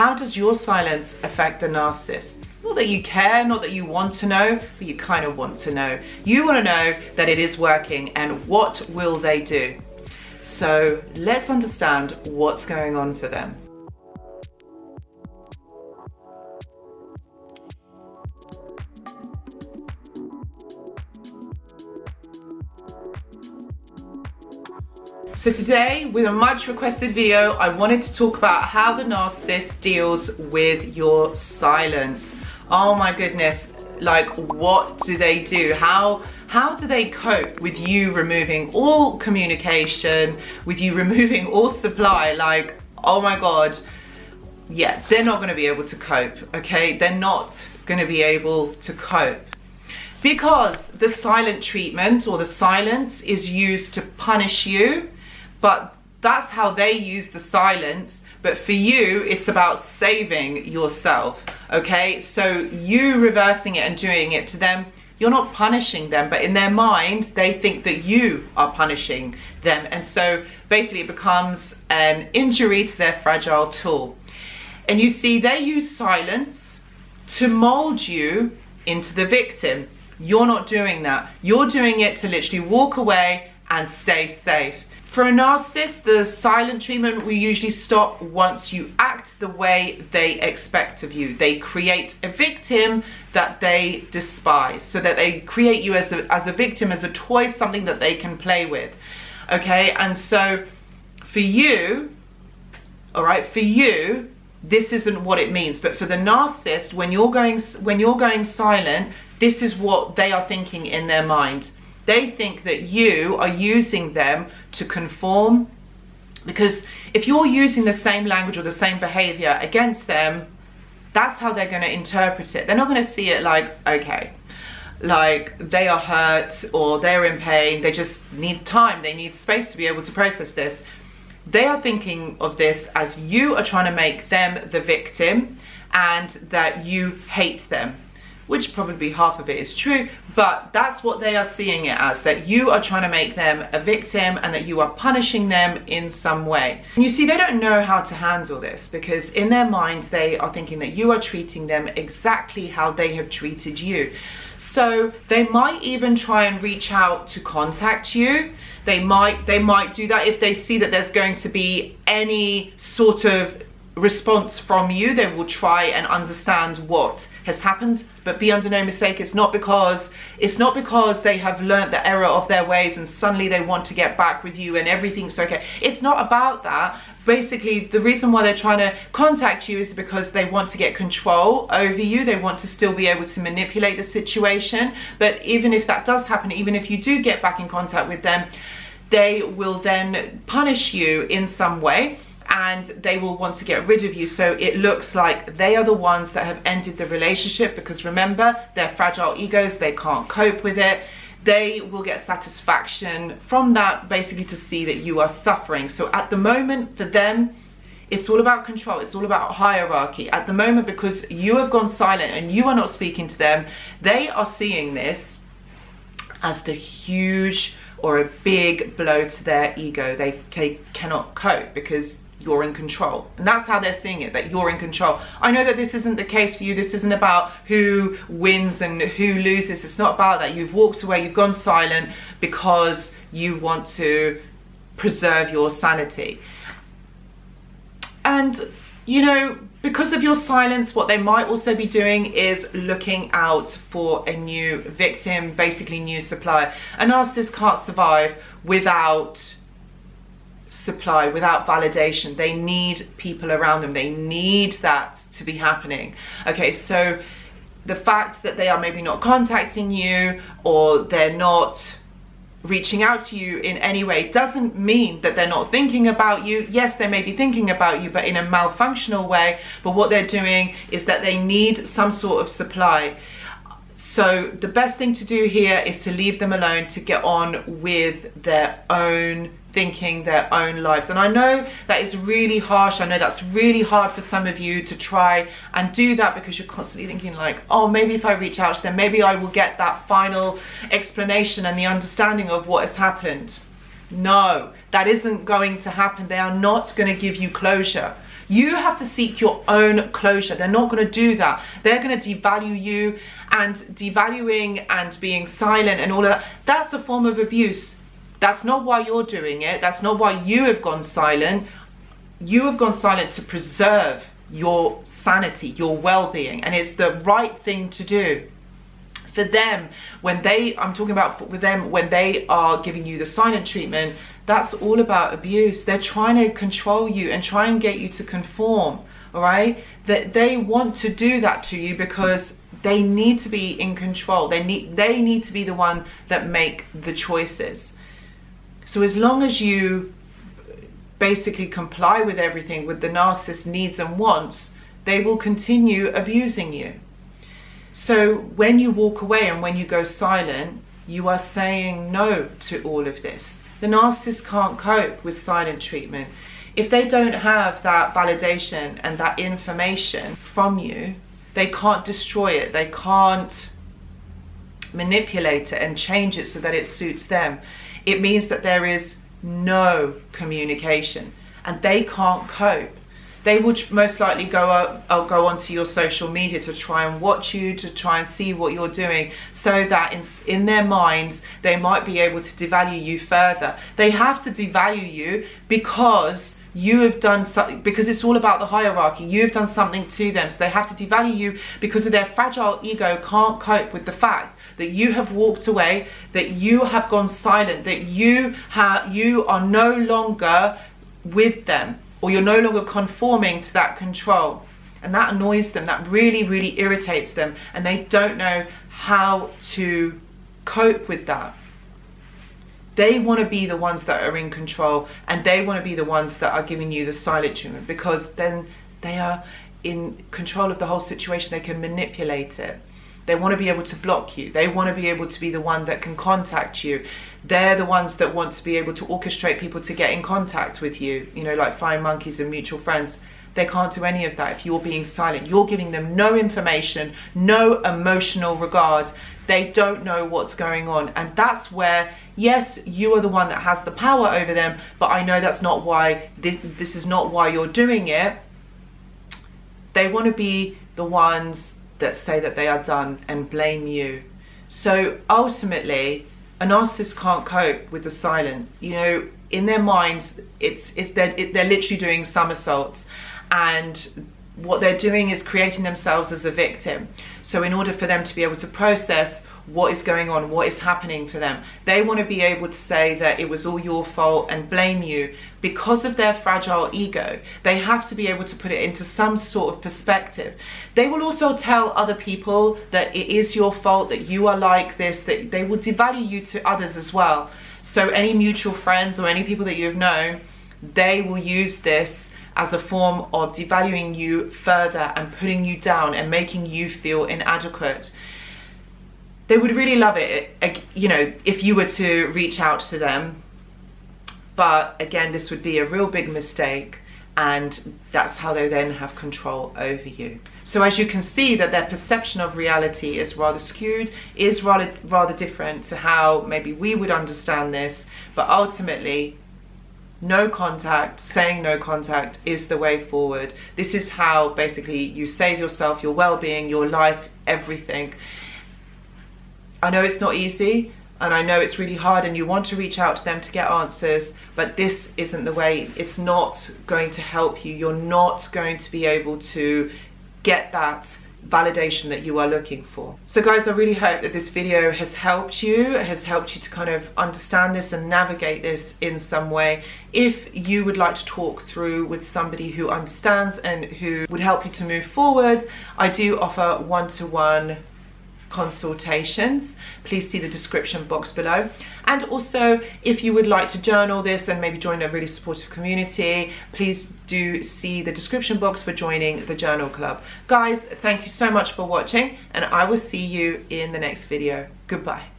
How does your silence affect the narcissist? Not that you care, not that you want to know, but you kind of want to know. You want to know that it is working, and what will they do? So let's understand what's going on for them. So today, with a much requested video, I wanted to talk about how the narcissist deals with your silence. Oh my goodness, like what do they do? How do they cope with you removing all communication, with you removing all supply? Like, oh my God, yeah, they're not gonna be able to cope, okay? They're not gonna be able to cope. Because the silent treatment or the silence is used to punish you, but that's how they use the silence. But for you, it's about saving yourself, okay? So you reversing it and doing it to them, you're not punishing them, but in their mind, they think that you are punishing them. And so basically it becomes an injury to their fragile tool. And you see, they use silence to mold you into the victim. You're not doing that. You're doing it to literally walk away and stay safe. For a narcissist, the silent treatment will usually stop once you act the way they expect of you. They create a victim that they despise, so that they create you as a victim, as a toy, something that they can play with. Okay, and so for you, all right, for you, this isn't what it means. But for the narcissist, when you're going silent, this is what they are thinking in their mind. They think that you are using them to conform, because if you're using the same language or the same behavior against them, that's how they're going to interpret it. They're not going to see it like, okay, like they are hurt or they're in pain, they just need time, they need space to be able to process this. They are thinking of this as you are trying to make them the victim and that you hate them, which probably half of it is true, but that's what they are seeing it as, that you are trying to make them a victim and that you are punishing them in some way. And you see, they don't know how to handle this, because in their mind, they are thinking that you are treating them exactly how they have treated you. So they might even try and reach out to contact you. They might do that if they see that there's going to be any sort of response from you. They will try and understand what has happened, but be under no mistake, it's not because they have learnt the error of their ways and suddenly they want to get back with you and everything's okay. It's not about that. Basically, the reason why they're trying to contact you is because they want to get control over you. They want to still be able to manipulate the situation. But even if that does happen, even if you do get back in contact with them, they will then punish you in some way, and they will want to get rid of you. So it looks like they are the ones that have ended the relationship, because remember, they're fragile egos, they can't cope with it. They will get satisfaction from that, basically to see that you are suffering. So at the moment, for them, it's all about control, it's all about hierarchy. At the moment, because you have gone silent and you are not speaking to them, they are seeing this as the huge or a big blow to their ego. They cannot cope because you're in control, and that's how they're seeing it, that you're in control. I know that this isn't the case for you. This isn't about who wins and who loses. It's not about that. You've walked away, you've gone silent because you want to preserve your sanity. And you know, because of your silence, what they might also be doing is looking out for a new victim, basically new supply. A narcissist can't survive without supply, without validation. They need people around them. They need that to be happening. Okay, so the fact that they are maybe not contacting you or they're not reaching out to you in any way doesn't mean that they're not thinking about you. Yes, they may be thinking about you, but in a malfunctional way. But what they're doing is that they need some sort of supply. So the best thing to do here is to leave them alone, to get on with their own thinking, their own lives. And I know that is really harsh. I know that's really hard for some of you to try and do that, because you're constantly thinking like, oh, maybe if I reach out to them, maybe I will get that final explanation and the understanding of what has happened. No, that isn't going to happen. They are not going to give you closure. You have to seek your own closure. They're not going to do that. They're going to devalue you, and devaluing and being silent and all of that, that's a form of abuse. That's not why you're doing it. That's not why you have gone silent. You have gone silent to preserve your sanity, your well-being, and it's the right thing to do. For them, when they, I'm talking about with them, when they are giving you the silent treatment, that's all about abuse. They're trying to control you and try and get you to conform, all right? That they want to do that to you because they need to be in control. They need to be the one that make the choices. So as long as you basically comply with everything, with the narcissist's needs and wants, they will continue abusing you. So when you walk away and when you go silent, you are saying no to all of this. The narcissist can't cope with silent treatment. If they don't have that validation and that information from you, they can't destroy it. They can't manipulate it and change it so that it suits them. It means that there is no communication and they can't cope. They would most likely go onto your social media to try and watch you, to try and see what you're doing, so that in their minds they might be able to devalue you further. They have to devalue you because you have done something, because it's all about the hierarchy. You've done something to them, so they have to devalue you because of their fragile ego can't cope with the fact that you have walked away, that you have gone silent, that you are no longer with them, or you're no longer conforming to that control. And that annoys them. That really, really irritates them, and they don't know how to cope with that. They want to be the ones that are in control, and they want to be the ones that are giving you the silent treatment, because then they are in control of the whole situation. They can manipulate it. They want to be able to block you. They want to be able to be the one that can contact you. They're the ones that want to be able to orchestrate people to get in contact with you, you know, like flying monkeys and mutual friends. They can't do any of that if you're being silent. You're giving them no information, no emotional regard. They don't know what's going on. And that's where, yes, you are the one that has the power over them, but I know that's not why, this is not why you're doing it. They want to be the ones that say that they are done and blame you. So ultimately, a narcissist can't cope with the silent. You know, in their minds, they're literally doing somersaults, and what they're doing is creating themselves as a victim. So in order for them to be able to process what is going on, what is happening for them, they want to be able to say that it was all your fault and blame you. Because of their fragile ego, they have to be able to put it into some sort of perspective. They will also tell other people that it is your fault, that you are like this, that they will devalue you to others as well. So any mutual friends or any people that you have known, they will use this as a form of devaluing you further and putting you down and making you feel inadequate. They would really love it, you know, if you were to reach out to them. But again, this would be a real big mistake, and that's how they then have control over you. So as you can see, that their perception of reality is rather skewed, is rather different to how maybe we would understand this. But ultimately, no contact, saying no contact is the way forward. This is how basically you save yourself, your well-being, your life, everything. I know it's not easy, and I know it's really hard, and you want to reach out to them to get answers, but this isn't the way. It's not going to help you. You're not going to be able to get that validation that you are looking for. So guys, I really hope that this video has helped you to kind of understand this and navigate this in some way. If you would like to talk through with somebody who understands and who would help you to move forward, I do offer one-to-one consultations. Please see the description box below. And also, if you would like to journal this and maybe join a really supportive community, please do see the description box for joining the journal club. Guys, thank you so much for watching, and I will see you in the next video. Goodbye.